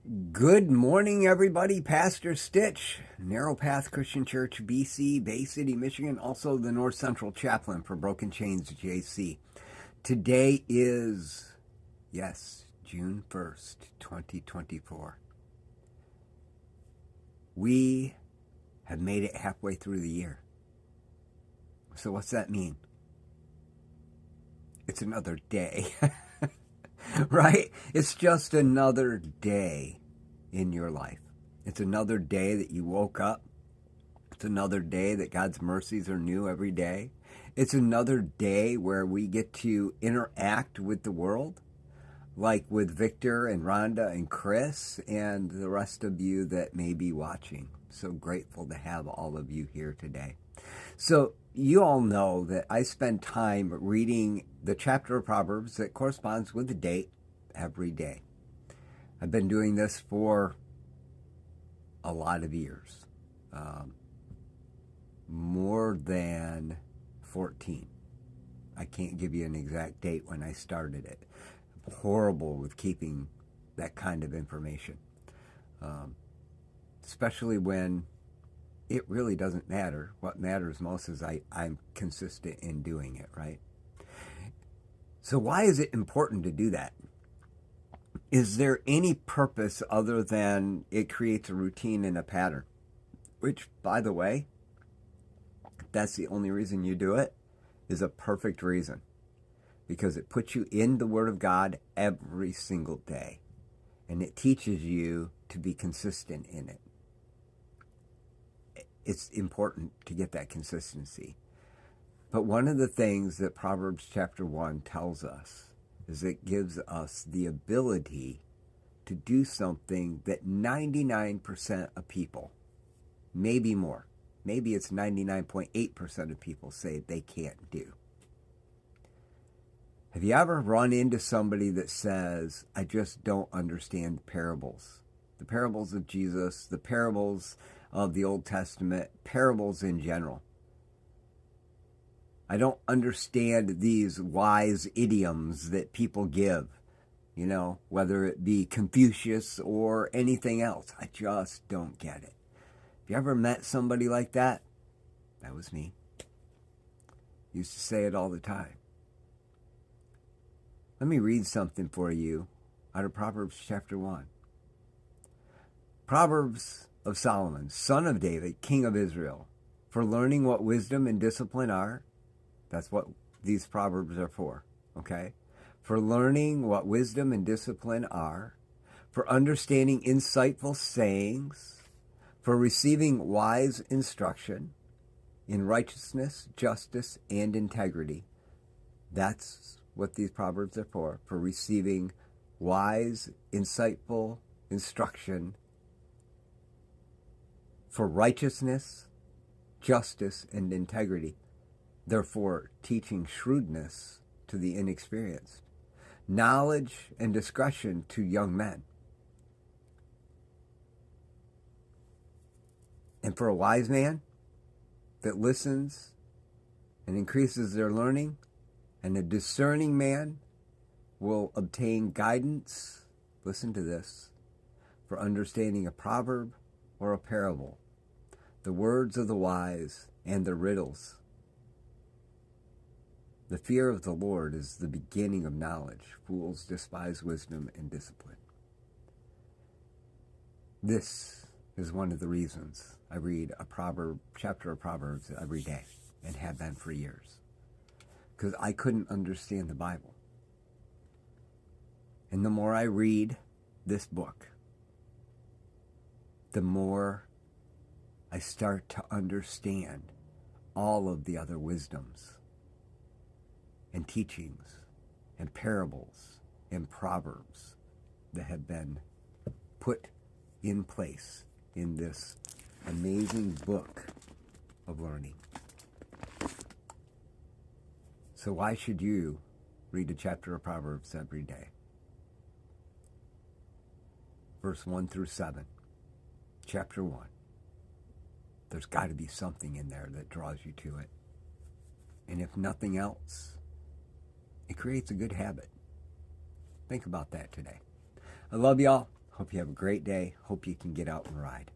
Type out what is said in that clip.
Good morning, everybody. Pastor Stitch, Narrow Path Christian Church, BC, Bay City, Michigan, also the North Central Chaplain for Broken Chains, JC. Today is, June 1st, 2024. We have made it halfway through the year. So what's that mean? It's another day, right? It's just another day in your life. It's another day that you woke up. It's another day that God's mercies are new every day. It's another day where we get to interact with the world, like with Victor and Rhonda and Chris and the rest of you that may be watching. So grateful to have all of you here today. So you all know that I spend time reading the chapter of Proverbs that corresponds with the date every day. I've been doing this for a lot of years, more than 14. I can't give you an exact date when I started it. I'm horrible with keeping that kind of information, especially when it really doesn't matter. What matters most is I'm consistent in doing it, right? So why is it important to do that? Is there any purpose other than it creates a routine and a pattern? Which, by the way, if that's the only reason you do it, is a perfect reason. Because it puts you in the Word of God every single day. And it teaches you to be consistent in it. It's important to get that consistency. But one of the things that Proverbs chapter 1 tells us is it gives us the ability to do something that 99% of people, maybe more, maybe it's 99.8% of people say they can't do. Have you ever run into somebody that says, I just don't understand the parables of Jesus, the parables of the Old Testament, parables in general? I don't understand these wise idioms that people give, whether it be Confucius or anything else. I just don't get it. Have you ever met somebody like that? That was me. Used to say it all the time. Let me read something for you out of Proverbs chapter 1. Proverbs of Solomon, son of David, king of Israel, for learning what wisdom and discipline are. That's what these Proverbs are for, okay? For learning what wisdom and discipline are, for understanding insightful sayings, for receiving wise instruction in righteousness, justice, and integrity. That's what these Proverbs are for receiving wise, insightful instruction, for righteousness, justice, and integrity. Therefore, teaching shrewdness to the inexperienced, knowledge and discretion to young men. And for a wise man that listens and increases their learning, and a discerning man will obtain guidance, listen to this, for understanding a proverb or a parable, the words of the wise and the riddles. The fear of the Lord is the beginning of knowledge. Fools despise wisdom and discipline. This is one of the reasons I read a chapter of Proverbs every day, and have been for years. Because I couldn't understand the Bible. And the more I read this book, the more I start to understand all of the other wisdoms and teachings and parables and proverbs that have been put in place in this amazing book of learning. So why should you read a chapter of Proverbs every day? Verse 1 through 7, chapter 1. There's got to be something in there that draws you to it. And if nothing else, it creates a good habit. Think about that today. I love y'all. Hope you have a great day. Hope you can get out and ride.